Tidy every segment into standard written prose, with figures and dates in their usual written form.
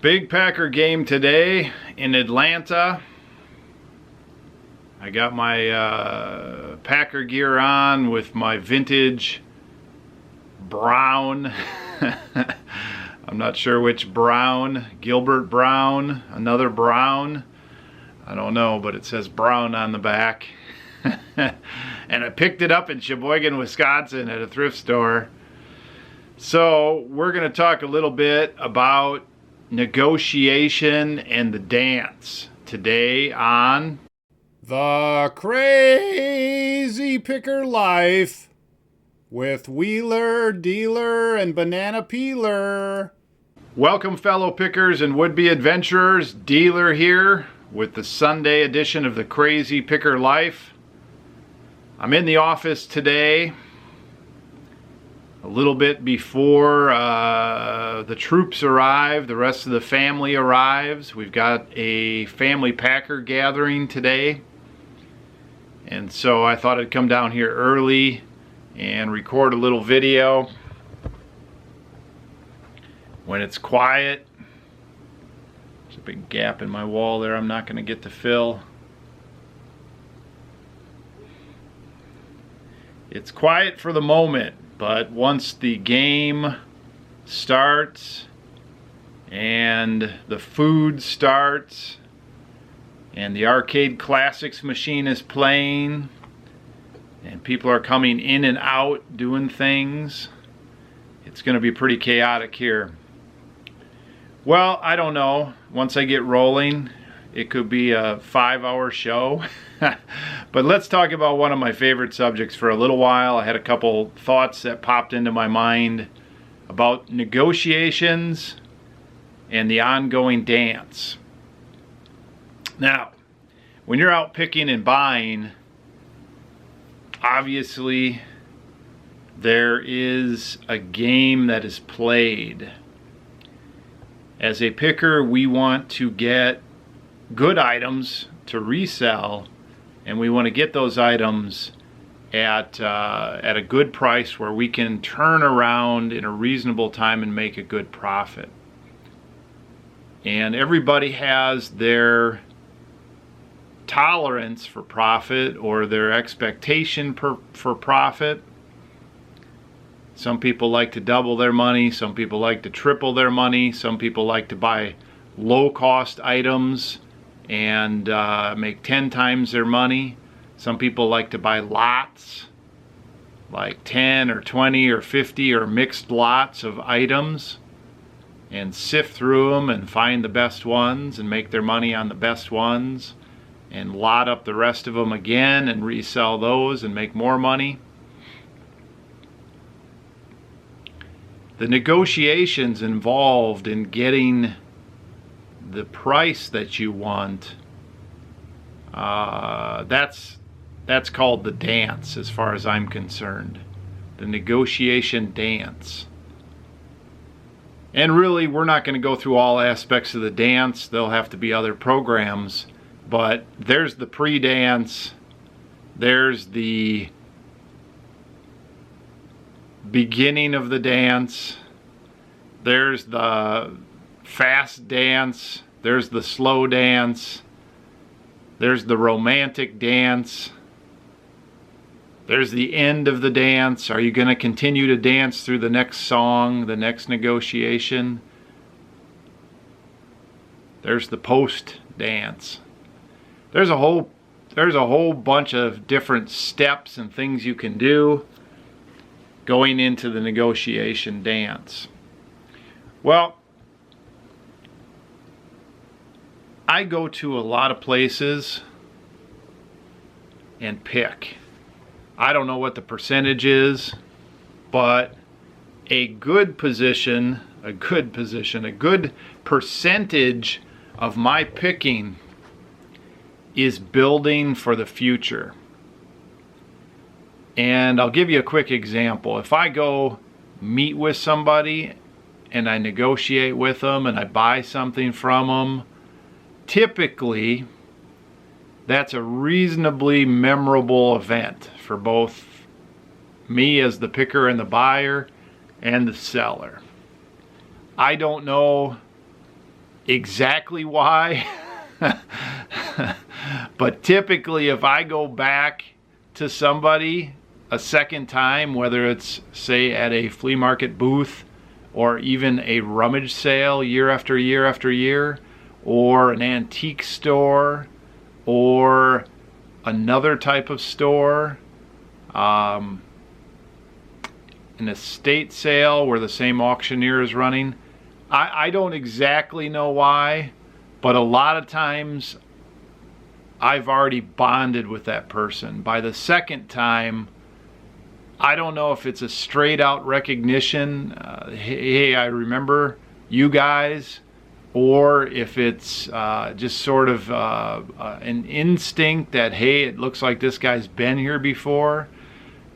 Big Packer game today in Atlanta. I got my Packer gear on with my vintage brown. I'm not sure which brown. Gilbert Brown, another brown. I don't know, but it says brown on the back. And I picked it up in Sheboygan, Wisconsin at a thrift store. So we're going to talk a little bit about negotiation and the dance today on The Crazy Picker Life with Wheeler, Dealer, and Banana Peeler. Welcome, fellow pickers and would-be adventurers. Dealer here with the Sunday edition of The Crazy Picker Life. I'm in the office today a little bit before the troops arrive, the rest of the family arrives. We've got a family Packer gathering today, and so I thought I'd come down here early and record a little video when it's quiet. There's a big gap in my wall there I'm not going to get to fill. It's quiet for the moment, but once the game starts and the food starts and the arcade classics machine is playing and people are coming in and out doing things, it's going to be pretty chaotic here. Well, I don't know. Once I get rolling, it could be a 5-hour show. But let's talk about one of my favorite subjects for a little while. I had a couple thoughts that popped into my mind about negotiations and the ongoing dance. Now, when you're out picking and buying, obviously there is a game that is played. As a picker, we want to get good items to resell, and we want to get those items at a good price where we can turn around in a reasonable time and make a good profit. And everybody has their tolerance for profit or their expectation for profit. Some people like to double their money, some people like to triple their money, some people like to buy low-cost items and make 10 times their money. Some people like to buy lots, like 10 or 20 or 50 or mixed lots of items, and sift through them and find the best ones and make their money on the best ones and lot up the rest of them again and resell those and make more money. The negotiations involved in getting the price that you want, that's called the dance as far as I'm concerned. The negotiation dance. And really, we're not going to go through all aspects of the dance. There'll have to be other programs. But there's the pre-dance. There's the beginning of the dance. There's the fast dance. There's the slow dance. There's the romantic dance. There's the end of the dance. Are you going to continue to dance through the next song, the next negotiation? There's the post dance. There's a whole bunch of different steps and things you can do going into the negotiation dance. Well, I go to a lot of places and pick. I don't know what the percentage is, but a good percentage of my picking is building for the future. And I'll give you a quick example. If I go meet with somebody and I negotiate with them and I buy something from them, typically that's a reasonably memorable event for both me as the picker and the buyer and the seller. I don't know exactly why. But typically, if I go back to somebody a second time, whether it's, say, at a flea market booth or even a rummage sale year after year after year, or an antique store, or another type of store, an estate sale where the same auctioneer is running, I don't exactly know why, but a lot of times I've already bonded with that person. By the second time, I don't know if it's a straight out recognition, hey, I remember you guys, or if it's just sort of an instinct that, hey, it looks like this guy's been here before.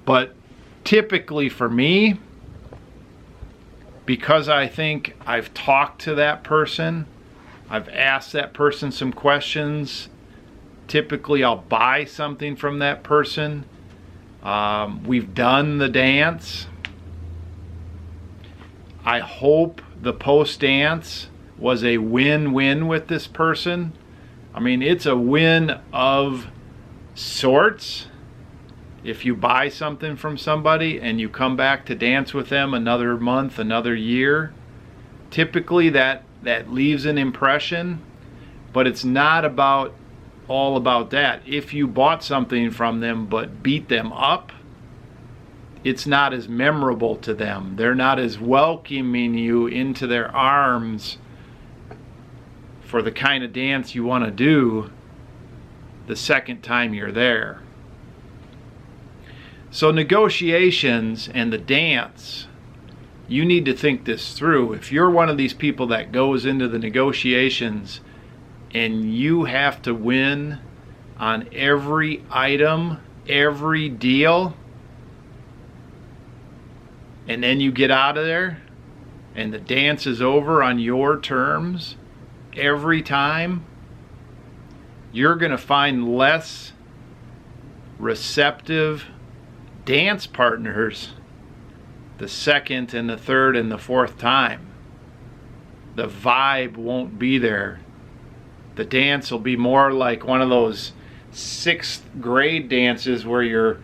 But typically for me, because I think I've talked to that person, I've asked that person some questions, typically I'll buy something from that person. We've done the dance. I hope the post-dance was a win-win with this person. I mean, it's a win of sorts. If you buy something from somebody and you come back to dance with them another month, another year, typically that leaves an impression, but it's not all about that. If you bought something from them but beat them up, it's not as memorable to them. They're not as welcoming you into their arms for the kind of dance you want to do the second time you're there. So negotiations and the dance, you need to think this through. If you're one of these people that goes into the negotiations and you have to win on every item, every deal, and then you get out of there and the dance is over on your terms every time, you're going to find less receptive dance partners the second and the third and the fourth time. The vibe won't be there. The dance will be more like one of those 6th grade dances where you're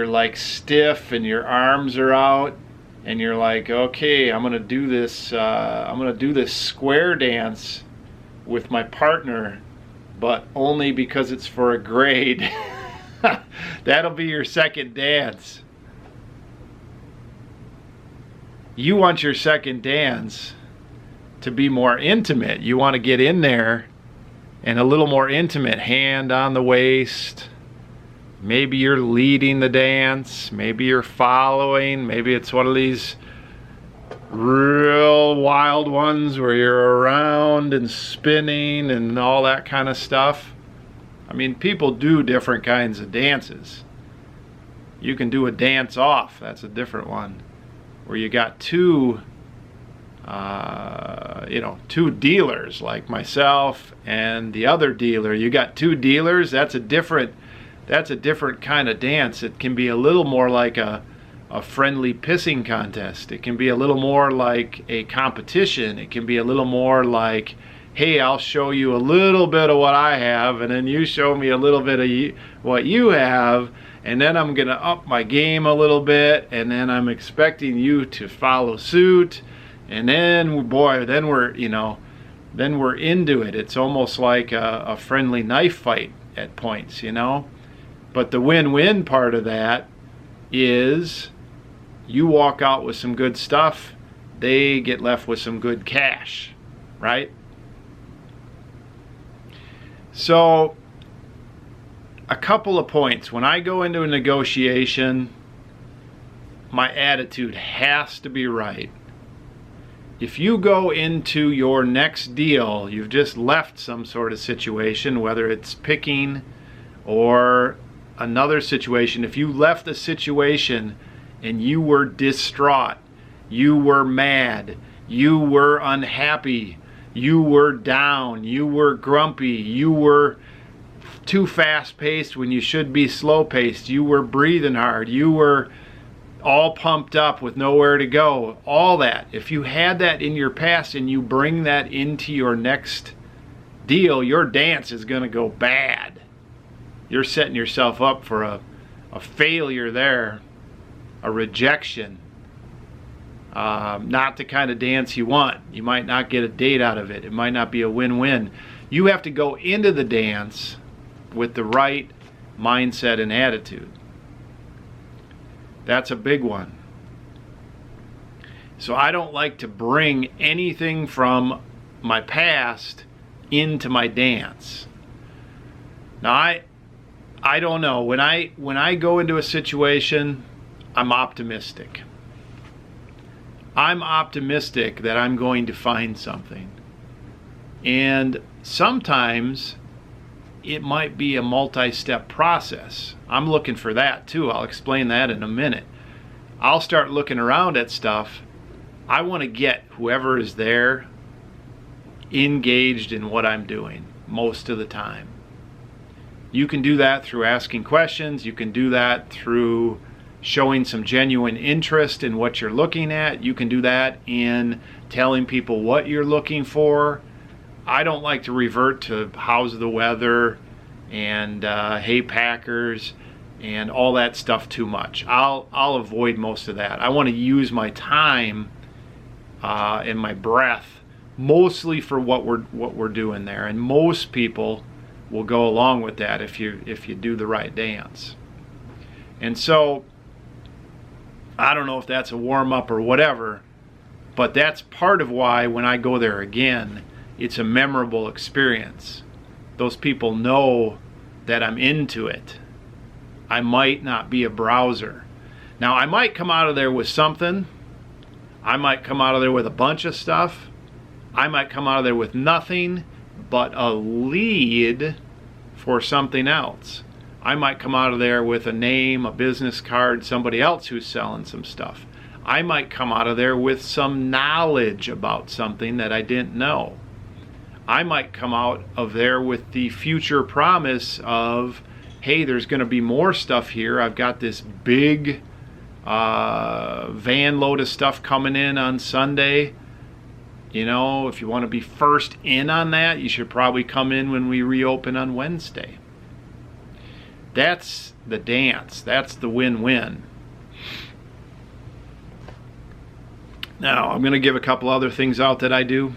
like stiff and your arms are out and you're like, okay, I'm gonna do this square dance with my partner, but only because it's for a grade. That'll be your second dance. You want your second dance to be more intimate. You want to get in there and a little more intimate, hand on the waist. Maybe you're leading the dance, maybe you're following, maybe it's one of these real wild ones where you're around and spinning and all that kind of stuff. I mean, people do different kinds of dances. You can do a dance off, that's a different one, where you got two dealers like myself and the other dealer. You got two dealers, that's a different kind of dance. It can be a little more like a friendly pissing contest. It can be a little more like a competition. It can be a little more like, hey, I'll show you a little bit of what I have, and then you show me a little bit of what you have, and then I'm gonna up my game a little bit, and then I'm expecting you to follow suit, and then then we're into it. It's almost like a friendly knife fight at points, But the win-win part of that is you walk out with some good stuff, they get left with some good cash, right? So, a couple of points. When I go into a negotiation, my attitude has to be right. If you go into your next deal, you've just left some sort of situation, whether it's picking or another situation. If you left a situation and you were distraught, you were mad, you were unhappy, you were down, you were grumpy, you were too fast-paced when you should be slow-paced, you were breathing hard, you were all pumped up with nowhere to go, all that. If you had that in your past and you bring that into your next deal, your dance is going to go bad. You're setting yourself up for a failure there, a rejection. Not the kind of dance you want. You might not get a date out of it. It might not be a win-win. You have to go into the dance with the right mindset and attitude. That's a big one. So I don't like to bring anything from my past into my dance. Now I don't know. When I go into a situation, I'm optimistic. I'm optimistic that I'm going to find something. And sometimes it might be a multi-step process. I'm looking for that too. I'll explain that in a minute. I'll start looking around at stuff. I want to get whoever is there engaged in what I'm doing most of the time. You can do that through asking questions. You can do that through showing some genuine interest in what you're looking at. You can do that in telling people what you're looking for. I don't like to revert to how's the weather and hey Packers and all that stuff too much. I'll avoid most of that. I want to use my time and my breath mostly for what we're doing there, and most people will go along with that if you do the right dance. And so I don't know if that's a warm-up or whatever, but that's part of why when I go there again, it's a memorable experience. Those people know that I'm into it. I might not be a browser. Now, I might come out of there with something. I might come out of there with a bunch of stuff. I might come out of there with nothing but a lead for something else. I might come out of there with a name, a business card, somebody else who's selling some stuff. I might come out of there with some knowledge about something that I didn't know. I might come out of there with the future promise of, hey, there's going to be more stuff here. I've got this big van load of stuff coming in on Sunday. You know, if you want to be first in on that, you should probably come in when we reopen on Wednesday. That's the dance. That's the win-win. Now, I'm going to give a couple other things out that I do.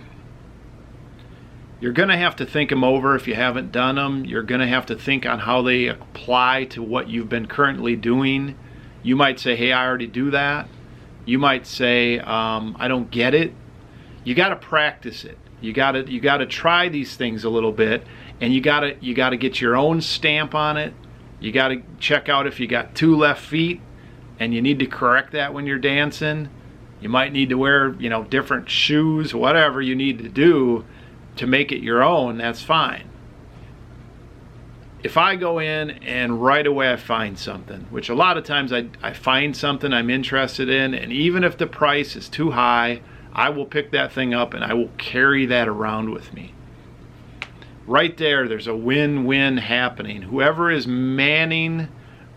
You're going to have to think them over if you haven't done them. You're going to have to think on how they apply to what you've been currently doing. You might say, hey, I already do that. You might say, I don't get it. You got to practice it. You got to try these things a little bit, and you got to get your own stamp on it. You got to check out if you got 2 left feet, and you need to correct that when you're dancing. You might need to wear, different shoes, whatever you need to do to make it your own. That's fine. If I go in and right away I find something, which a lot of times I find something I'm interested in, and even if the price is too high, I will pick that thing up and I will carry that around with me. Right there's a win-win happening. Whoever is manning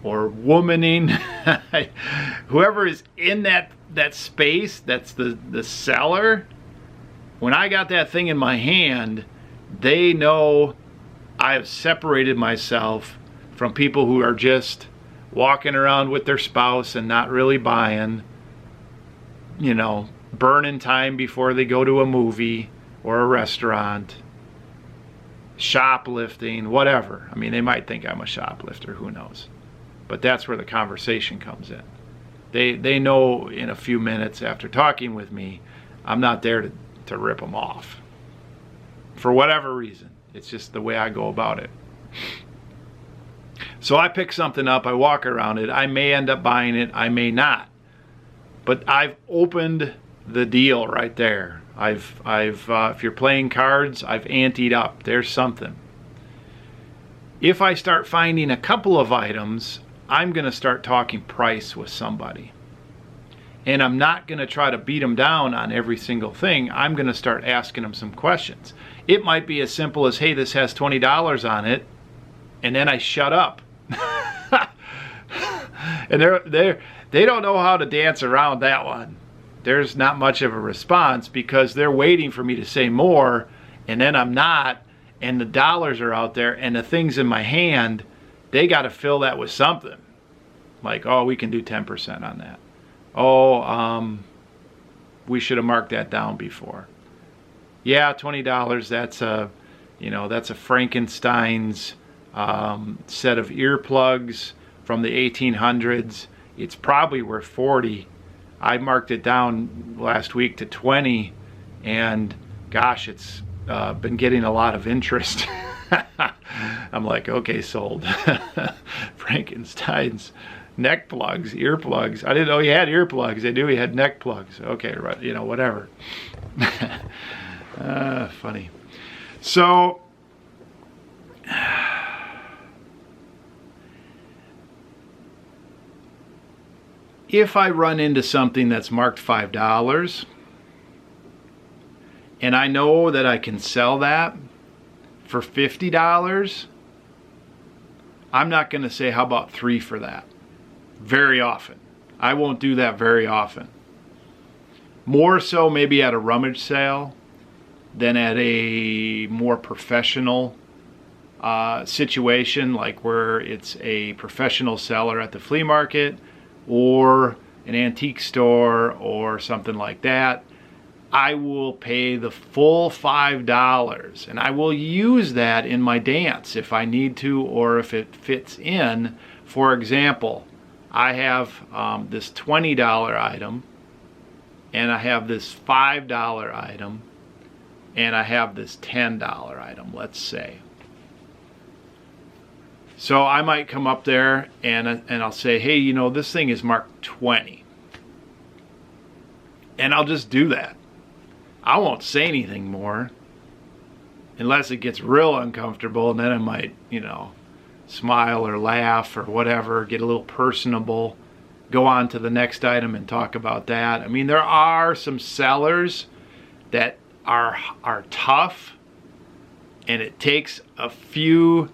or womaning, whoever is in that space, that's the seller, when I got that thing in my hand, they know I have separated myself from people who are just walking around with their spouse and not really buying, burning time before they go to a movie or a restaurant, shoplifting, whatever. I mean, they might think I'm a shoplifter, who knows? But that's where the conversation comes in. They know in a few minutes after talking with me, I'm not there to rip them off. For whatever reason. It's just the way I go about it. So I pick something up, I walk around it, I may end up buying it, I may not. But I've opened the deal right there. I've if you're playing cards, I've anteed up. There's something. If I start finding a couple of items, I'm going to start talking price with somebody. And I'm not going to try to beat them down on every single thing. I'm going to start asking them some questions. It might be as simple as, hey, this has $20 on it, and then I shut up. And They don't know how to dance around that one. There's not much of a response because they're waiting for me to say more, and then I'm not, and the dollars are out there, and the things in my hand, they got to fill that with something. Like, oh, we can do 10% on that. Oh, we should have marked that down before. Yeah, $20. That's a, that's a Frankenstein's set of earplugs from the 1800s. It's probably worth 40. I marked it down last week to 20, and gosh, it's been getting a lot of interest. I'm like, okay, sold. Frankenstein's neck plugs, earplugs. I didn't know he had earplugs. I knew he had neck plugs. Okay, right, whatever. Funny. So, if I run into something that's marked $5, and I know that I can sell that for $50, I'm not going to say, how about 3 for that? Very often. I won't do that very often. More so maybe at a rummage sale than at a more professional situation, like where it's a professional seller at the flea market or an antique store or something like that. I will pay the full $5, and I will use that in my dance if I need to, or if it fits in. For example, I have this $20 item, and I have this $5 item, and I have this $10 item, let's say. So I might come up there and I'll say, hey, this thing is marked 20. And I'll just do that. I won't say anything more unless it gets real uncomfortable, and then I might, smile or laugh or whatever, get a little personable, go on to the next item and talk about that. I mean, there are some sellers that are tough, and it takes a few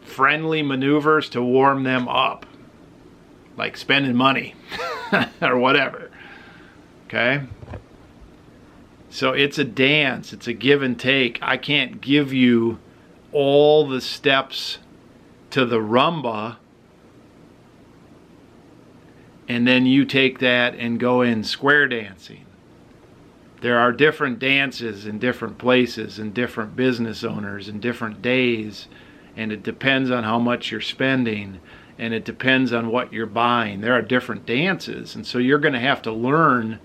friendly maneuvers to warm them up, like spending money or whatever. Okay? So it's a dance, it's a give and take. I can't give you all the steps to the rumba and then you take that and go in square dancing. There are different dances in different places and different business owners and different days, and it depends on how much you're spending, and it depends on what you're buying. There are different dances, and so you're going to have to learn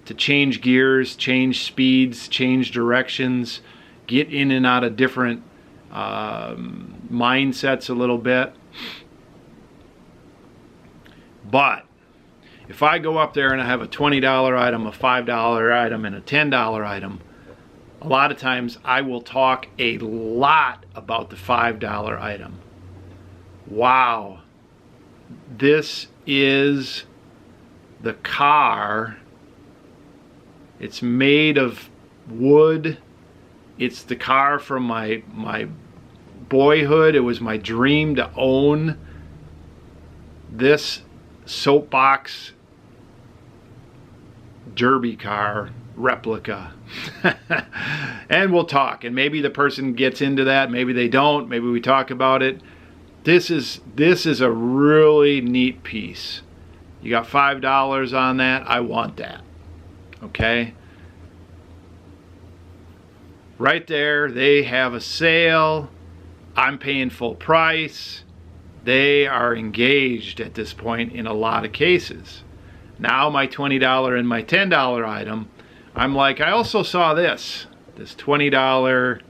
to change gears, change speeds, change directions, get in and out of different mindsets a little bit. But if I go up there and I have a $20 item, a $5 item, and a $10 item, a lot of times I will talk a lot about the $5 item. Wow, this is the car. It's made of wood. It's the car from my boyhood. It was my dream to own this soapbox derby car replica. And we'll talk, and maybe the person gets into that, maybe they don't, maybe we talk about it. This is a really neat piece. You got $5 on that, I want that. Okay? Right there, they have a sale. I'm paying full price. They are engaged at this point in a lot of cases. Now my $20 and my $10 item, I'm like, I also saw this $20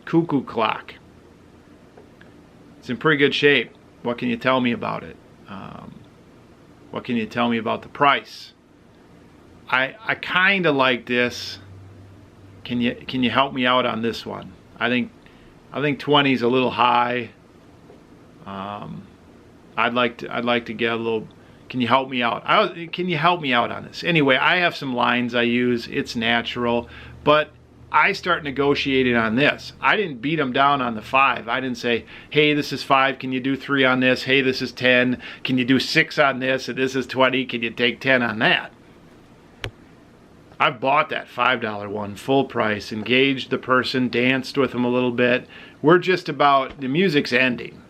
cuckoo clock. It's in pretty good shape. What can you tell me about it? What can you tell me about the price? I kind of like this. Can you help me out on this one? I think 20 is a little high. I'd like to get a little. Can you help me out? Can you help me out on this? Anyway, I have some lines I use. It's natural, but I start negotiating on this. I didn't beat them down on the 5. I didn't say, hey, this is 5. Can you do 3 on this? Hey, this is 10. Can you do 6 on this? And this is 20. Can you take 10 on that? I've bought that $5 one full price, engaged the person, danced with them a little bit. We're just about, the music's ending,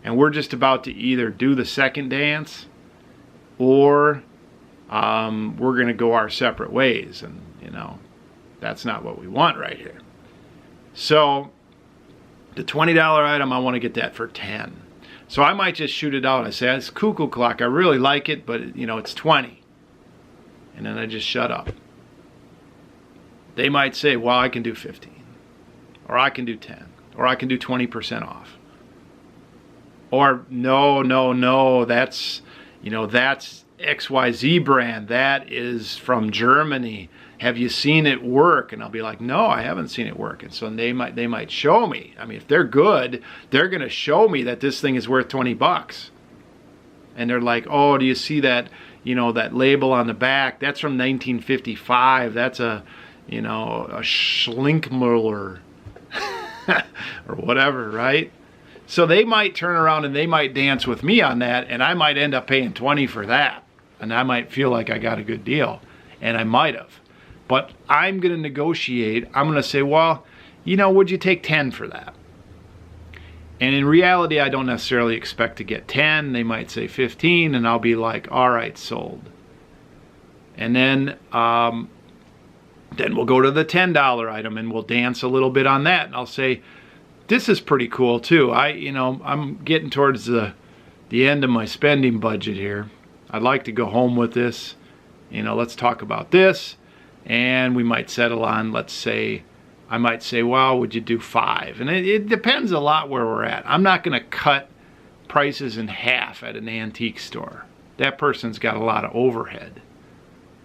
and we're just about to either do the second dance or we're going to go our separate ways. And, you know, that's not what we want right here. So the $20 item, I want to get that for 10. So I might just shoot it out. I say, it's cuckoo clock. I really like it, but, you know, it's 20. And then I just shut up. They might say, well, I can do 15. Or I can do 10. Or I can do 20% off. Or, no, that's, you know, that's XYZ brand. That is from Germany. Have you seen it work? And I'll be like, no, I haven't seen it work. And so they might show me. I mean, if they're good, they're going to show me that this thing is worth 20 bucks. And they're like, oh, do you see that, you know, that label on the back? That's from 1955. That's a, you know, a Schlinkmuller or whatever, right? So they might turn around and they might dance with me on that, and I might end up paying 20 for that. And I might feel like I got a good deal, and I might have. But I'm going to negotiate. I'm going to say, well, you know, would you take 10 for that? And in reality, I don't necessarily expect to get 10. They might say 15, and I'll be like, all right, sold. And then we'll go to the $10 item, and we'll dance a little bit on that. And I'll say, this is pretty cool too. I'm getting towards the end of my spending budget here. I'd like to go home with this. You know, let's talk about this. And we might settle on, let's say, I might say, well, would you do 5? And it depends a lot where we're at. I'm not going to cut prices in half at an antique store. That person's got a lot of overhead.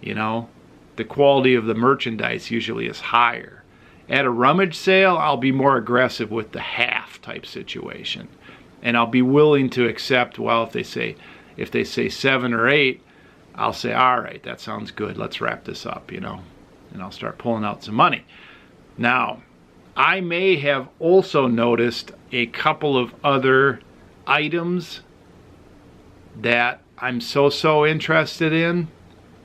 You know, the quality of the merchandise usually is higher. At a rummage sale, I'll be more aggressive with the half type situation. And I'll be willing to accept, well, if they say 7 or 8, I'll say, all right, that sounds good. Let's wrap this up, you know. And I'll start pulling out some money. Now, I may have also noticed a couple of other items that I'm so interested in,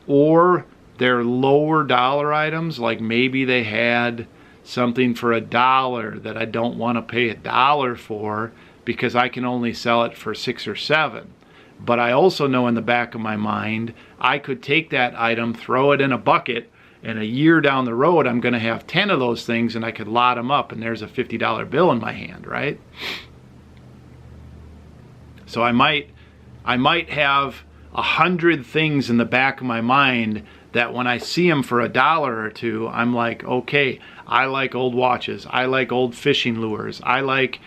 or they're lower dollar items, like maybe they had something for $1 that I don't want to pay $1 for because I can only sell it for 6 or 7. But I also know in the back of my mind, I could take that item, throw it in a bucket, and a year down the road, I'm going to have 10 of those things, and I could lot them up, and there's a $50 bill in my hand, right? So I might have 100 things in the back of my mind that when I see them for $1 or $2, I'm like, okay, I like old watches. I like old fishing lures. I like,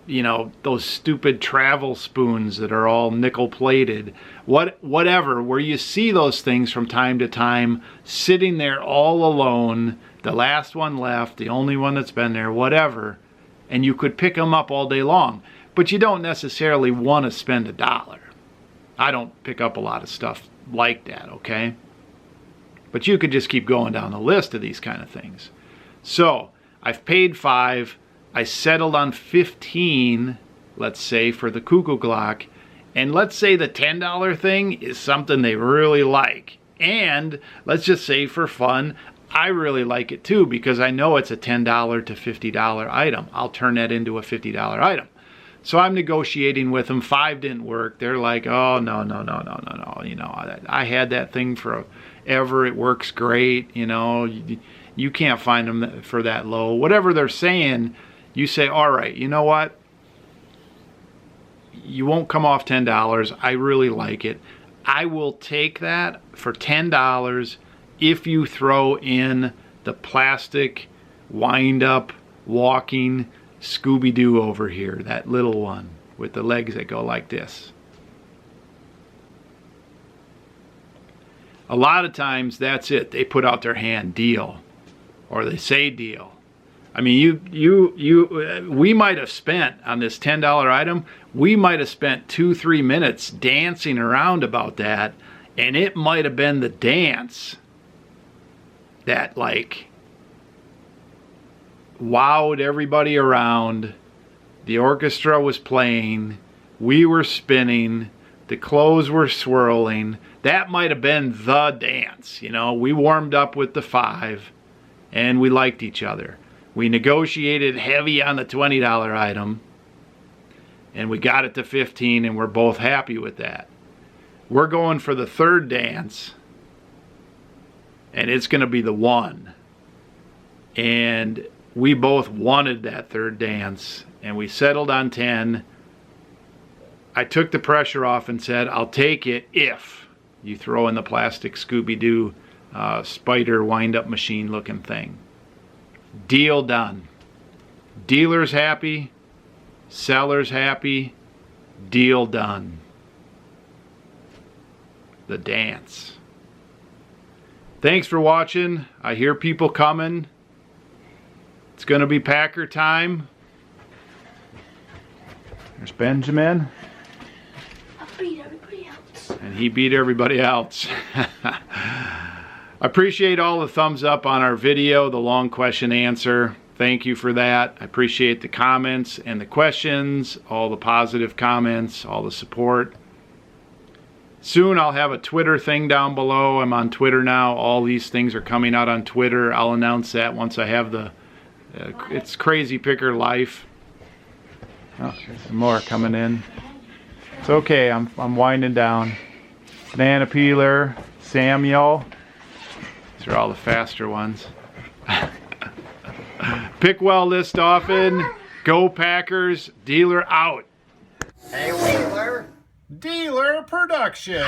you know, those stupid travel spoons that are all nickel plated. Whatever, where you see those things from time to time sitting there all alone, the last one left, the only one that's been there, whatever, and you could pick them up all day long. But you don't necessarily want to spend $1. I don't pick up a lot of stuff like that, okay? But you could just keep going down the list of these kind of things. So I've paid 5. I settled on 15, let's say, for the cuckoo clock. And let's say the $10 thing is something they really like. And let's just say for fun, I really like it too because I know it's a $10 to $50 item. I'll turn that into a $50 item. So I'm negotiating with them. 5 didn't work. They're like, oh, no. You know, I had that thing forever. It works great. You know, you can't find them for that low. Whatever they're saying, you say, all right, you know what? You won't come off $10. I really like it. I will take that for $10 if you throw in the plastic wind-up walking Scooby-Doo over here, that little one with the legs that go like this. A lot of times that's it. They put out their hand, deal, or they say deal. I mean, we might have spent on this $10 item, we might have spent 2-3 minutes dancing around about that, and it might have been the dance that, like, wowed everybody around. The orchestra was playing. We were spinning. The clothes were swirling. That might have been the dance. You know, we warmed up with the 5 and we liked each other. We negotiated heavy on the $20 item and we got it to 15 and we're both happy with that. We're going for the 3rd dance and it's going to be the 1. And we both wanted that 3rd dance and we settled on 10. I took the pressure off and said, I'll take it if you throw in the plastic Scooby-Doo spider wind-up machine looking thing. Deal done. Dealer's happy. Seller's happy. Deal done. The dance. Thanks for watching. I hear people coming. It's going to be Packer time. There's Benjamin. Beat everybody else. And he beat everybody else. I appreciate all the thumbs up on our video, the long question answer. Thank you for that. I appreciate the comments and the questions, all the positive comments, all the support. Soon I'll have a Twitter thing down below. I'm on Twitter now. All these things are coming out on Twitter. I'll announce that once I have the it's Crazy Picker Life. Oh, there's some more coming in. It's okay, I'm winding down. Banana peeler, Samuel. These are all the faster ones. Pick well, list often. Go Packers. Dealer out. Hey, Wheeler. Dealer production.